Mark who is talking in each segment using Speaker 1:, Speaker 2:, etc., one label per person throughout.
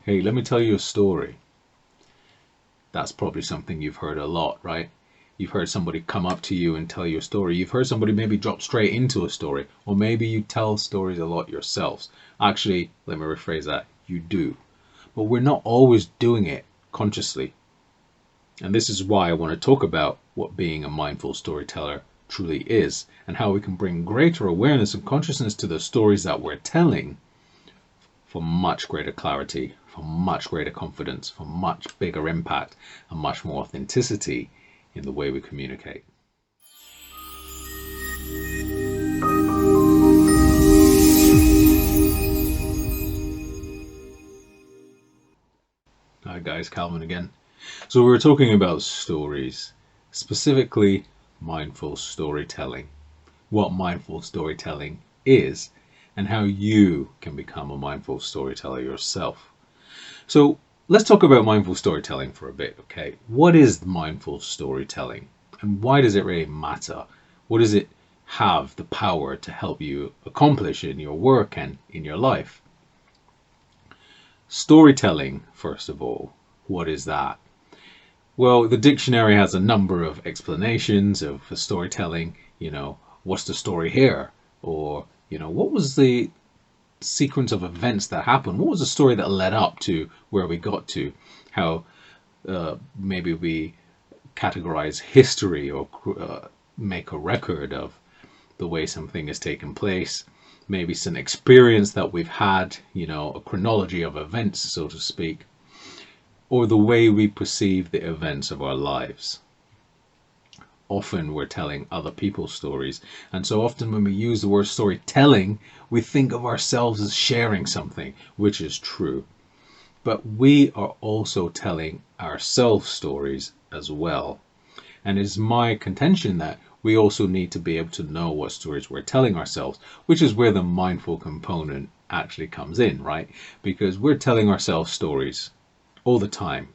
Speaker 1: Hey, let me tell you a story. That's probably something you've heard a lot, right? You've heard somebody come up to you and tell you a story. You've heard somebody maybe drop straight into a story. Or maybe you tell stories a lot yourselves. Actually, let me rephrase that. You do. But we're not always doing it consciously. And this is why I want to talk about what being a mindful storyteller truly is, and how we can bring greater awareness and consciousness to the stories that we're telling for much greater clarity, for much greater confidence, for much bigger impact, and much more authenticity in the way we communicate. Hi guys, Calvin again. So we were talking about stories, specifically mindful storytelling, what mindful storytelling is, and how you can become a mindful storyteller yourself. So let's talk about mindful storytelling for a bit, okay? What is mindful storytelling, and why does it really matter? What does it have the power to help you accomplish in your work and in your life? Storytelling, first of all, what is that? Well, the dictionary has a number of explanations of storytelling. What's the story here? Or, what was the sequence of events that happened? What was the story that led up to where we got to? How maybe we categorize history or make a record of the way something has taken place. Maybe some experience that we've had, a chronology of events, so to speak, or the way we perceive the events of our lives. Often we're telling other people's stories, and so often when we use the word storytelling, we think of ourselves as sharing something, which is true. But we are also telling ourselves stories as well. And it's my contention that we also need to be able to know what stories we're telling ourselves, which is where the mindful component actually comes in, right? Because we're telling ourselves stories all the time.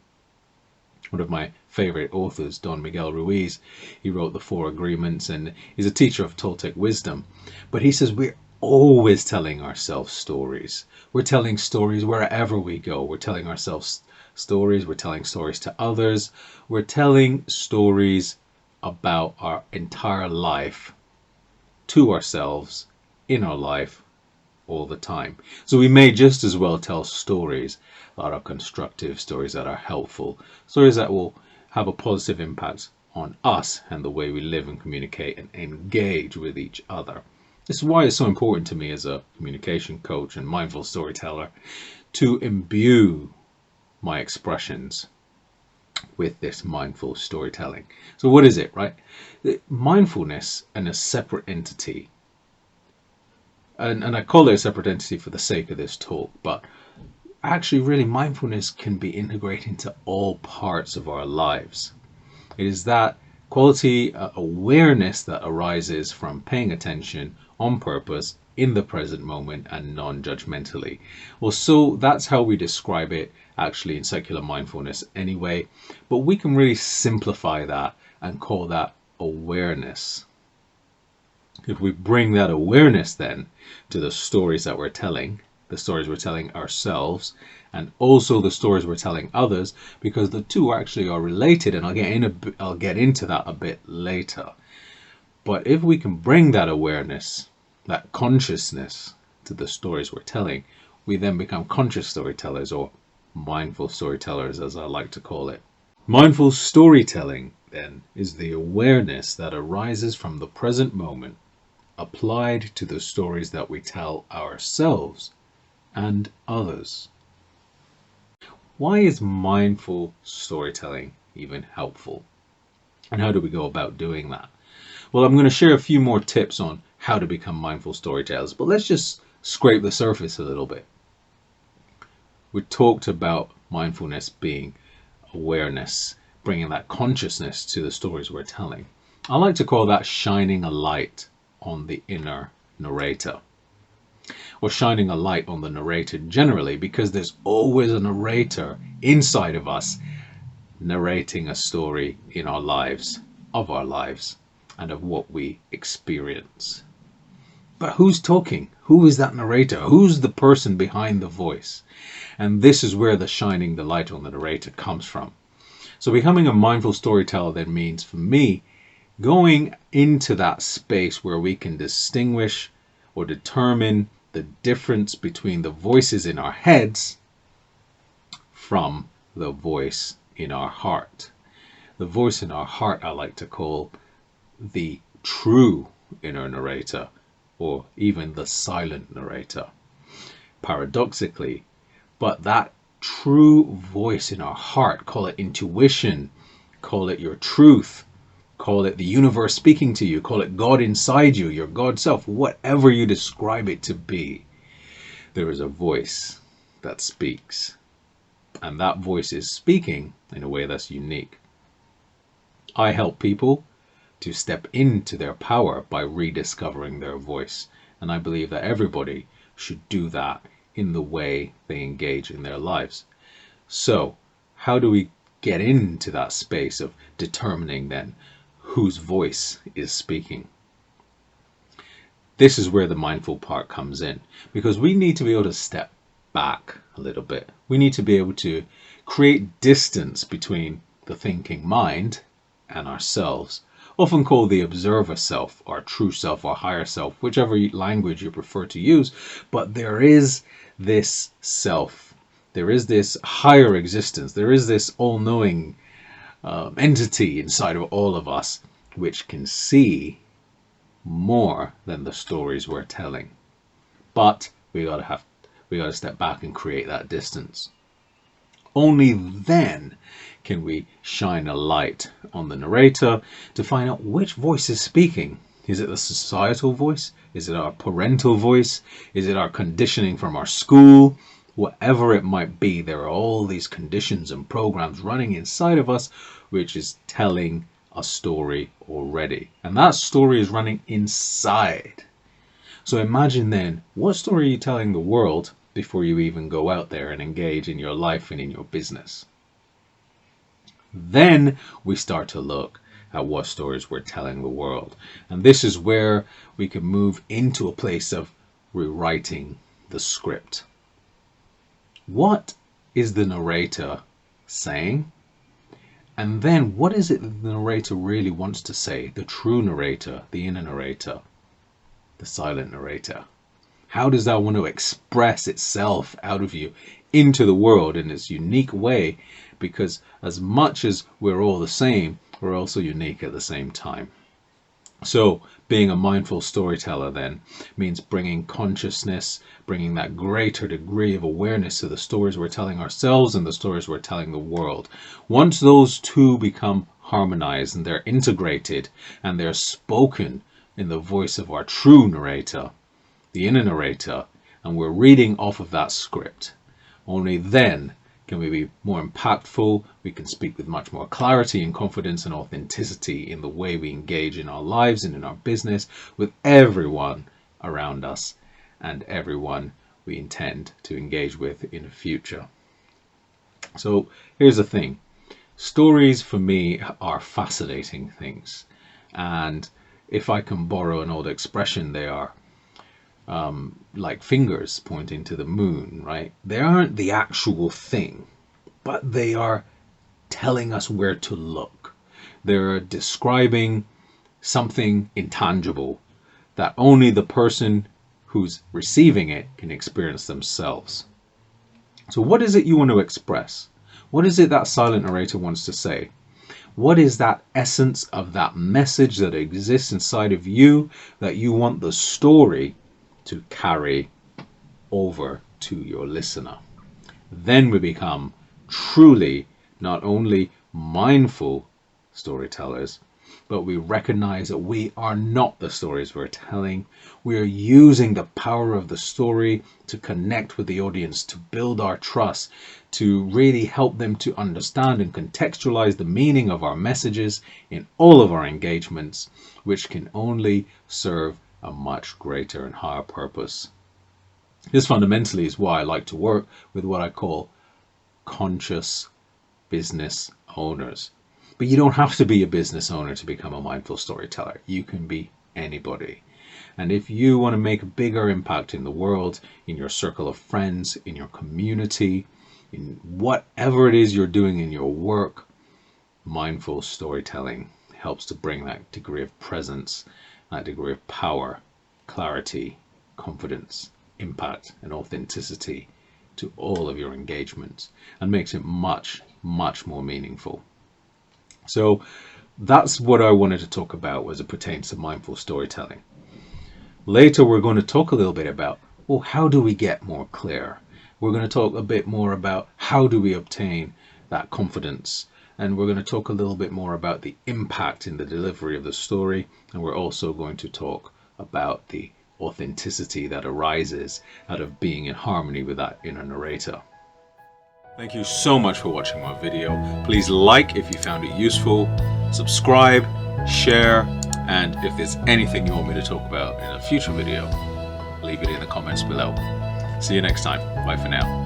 Speaker 1: One of my favorite authors, Don Miguel Ruiz, he wrote The Four Agreements, and he's a teacher of Toltec wisdom. But he says we're always telling ourselves stories. We're telling stories wherever we go. We're telling ourselves stories. We're telling stories to others. We're telling stories about our entire life to ourselves in our life all the time. So we may just as well tell stories that are constructive, stories that are helpful, stories that will have a positive impact on us and the way we live and communicate and engage with each other. This is why it's so important to me as a communication coach and mindful storyteller to imbue my expressions with this mindful storytelling. So what is it, right? Mindfulness and a separate entity. And I call it a separate entity for the sake of this talk, but actually really mindfulness can be integrated into all parts of our lives. It is that quality awareness that arises from paying attention on purpose in the present moment and non-judgmentally. Well, so that's how we describe it actually in secular mindfulness anyway, but we can really simplify that and call that awareness. If we bring that awareness then to the stories that we're telling, the stories we're telling ourselves, and also the stories we're telling others, because the two actually are related, and I'll get into that a bit later. But if we can bring that awareness, that consciousness to the stories we're telling, we then become conscious storytellers, or mindful storytellers as I like to call it. Mindful storytelling then is the awareness that arises from the present moment applied to the stories that we tell ourselves and others. Why is mindful storytelling even helpful? And how do we go about doing that? Well, I'm going to share a few more tips on how to become mindful storytellers, but let's just scrape the surface a little bit. We talked about mindfulness being awareness, bringing that consciousness to the stories we're telling. I like to call that shining a light on the inner narrator, or shining a light on the narrator generally, because there's always a narrator inside of us narrating a story in our lives, of our lives, and of what we experience. But who's talking? Who is that narrator? Who's the person behind the voice? And this is where the shining the light on the narrator comes from. So becoming a mindful storyteller then means, for me, going into that space where we can distinguish or determine the difference between the voices in our heads from the voice in our heart. The voice in our heart I like to call the true inner narrator, or even the silent narrator. Paradoxically, but that true voice in our heart, call it intuition, call it your truth, call it the universe speaking to you, call it God inside you, your God self, whatever you describe it to be, there is a voice that speaks. And that voice is speaking in a way that's unique. I help people to step into their power by rediscovering their voice. And I believe that everybody should do that in the way they engage in their lives. So, how do we get into that space of determining then whose voice is speaking? This is where the mindful part comes in, because we need to be able to step back a little bit. We need to be able to create distance between the thinking mind and ourselves, often called the observer self, or true self, or higher self, whichever language you prefer to use. But there is this self, there is this higher existence, there is this all-knowing entity inside of all of us which can see more than the stories we're telling. But we gotta step back and create that distance. Only then can we shine a light on the narrator to find out which voice is speaking. Is it the societal voice? Is it our parental voice? Is it our conditioning from our school? Whatever it might be, there are all these conditions and programs running inside of us which is telling a story already. And that story is running inside. So imagine then, what story are you telling the world before you even go out there and engage in your life and in your business? Then we start to look at what stories we're telling the world. And this is where we can move into a place of rewriting the script. What is the narrator saying? And then what is it that the narrator really wants to say? The true narrator, the inner narrator, the silent narrator. How does that want to express itself out of you into the world in its unique way? Because as much as we're all the same, we're also unique at the same time. So being a mindful storyteller then means bringing consciousness, bringing that greater degree of awareness to the stories we're telling ourselves and the stories we're telling the world. Once those two become harmonized and they're integrated and they're spoken in the voice of our true narrator, the inner narrator, and we're reading off of that script, only then can we be more impactful. We can speak with much more clarity and confidence and authenticity in the way we engage in our lives and in our business with everyone around us and everyone we intend to engage with in the future. So here's the thing. Stories for me are fascinating things. And if I can borrow an old expression, they are like fingers pointing to the moon, right? They aren't the actual thing, but they are telling us where to look. They're describing something intangible that only the person who's receiving it can experience themselves. So what is it you want to express? What is it that silent narrator wants to say? What is that essence of that message that exists inside of you that you want the story to carry over to your listener? Then we become truly not only mindful storytellers, but we recognize that we are not the stories we're telling. We are using the power of the story to connect with the audience, to build our trust, to really help them to understand and contextualize the meaning of our messages in all of our engagements, which can only serve a much greater and higher purpose. This fundamentally is why I like to work with what I call conscious business owners. But you don't have to be a business owner to become a mindful storyteller. You can be anybody. And if you want to make a bigger impact in the world, in your circle of friends, in your community, in whatever it is you're doing in your work, mindful storytelling helps to bring that degree of presence, that degree of power, clarity, confidence, impact, and authenticity to all of your engagements, and makes it much, much more meaningful. So that's what I wanted to talk about as it pertains to mindful storytelling. Later, we're going to talk a little bit about, well, how do we get more clear? We're going to talk a bit more about how do we obtain that confidence. And we're going to talk a little bit more about the impact in the delivery of the story. And we're also going to talk about the authenticity that arises out of being in harmony with that inner narrator. Thank you so much for watching my video. Please like if you found it useful, subscribe, share, and if there's anything you want me to talk about in a future video, leave it in the comments below. See you next time. Bye for now.